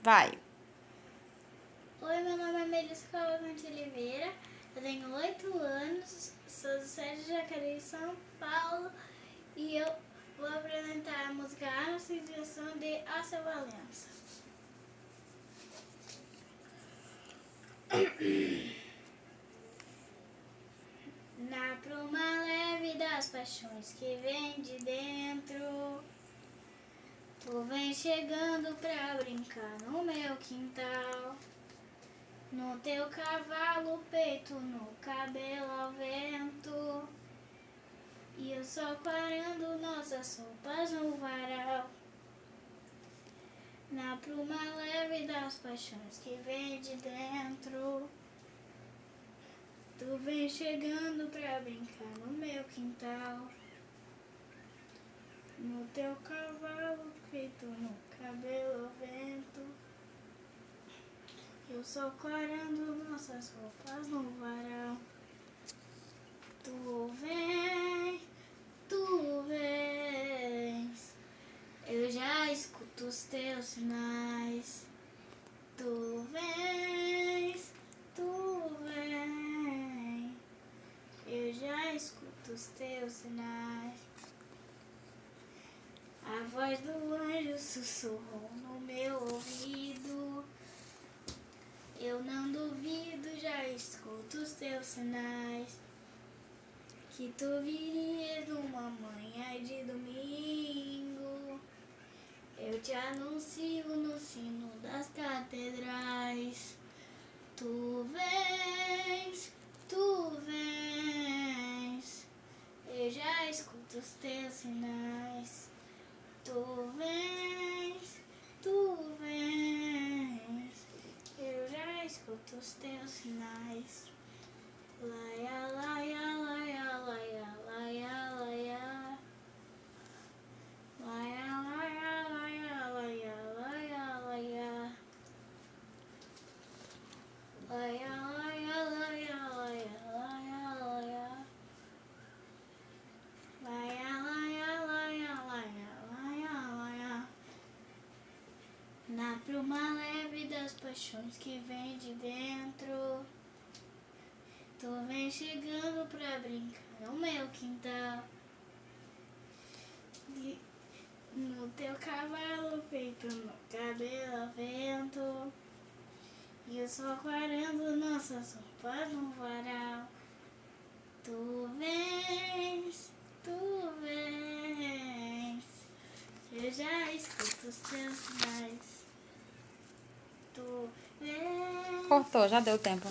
Vai. Oi, meu nome é Melissa Cavalcante Oliveira, eu tenho 8 anos, sou do Sérgio Jacareí, São Paulo, e eu vou apresentar a música A Nossa Direção de A Seu Valença. Na bruma leve das paixões que vem de dentro, tu vem chegando pra brincar no meu quintal. No teu cavalo, peito, no cabelo ao vento, e eu só quarando nossas roupas no varal. Na bruma leve das paixões que vem de dentro, tu vem chegando pra brincar no meu quintal. No teu cavalo, peito, no cabelo ao vento, eu só clarando nossas roupas no varal. Tu vens, eu já escuto os teus sinais. Tu vens, eu já escuto os teus sinais. A voz do anjo sussurrou no meu ouvido, eu não duvido, já escuto os teus sinais. Que tu virias numa manhã de domingo, eu te anuncio no sino das catedrais. Tu vens, eu já escuto os teus sinais. Tu vens, eu já escuto os teus sinais. Laia, laia, laia, laia, laia, laia. Laia, laia, laia, laia, laia, laia. Laia, laia, laia, laia, laia, laia. Laia, laia, laia, laia, laia, laia. Na bruma leve das paixões que vem de dentro, tu vem chegando pra brincar no meu quintal. No teu cavalo, peito, no cabelo ao vento, e eu só quarando nossas roupas no varal. Tu vens, eu já escuto os teus sinais. Tu vens. Cortou, já deu tempo.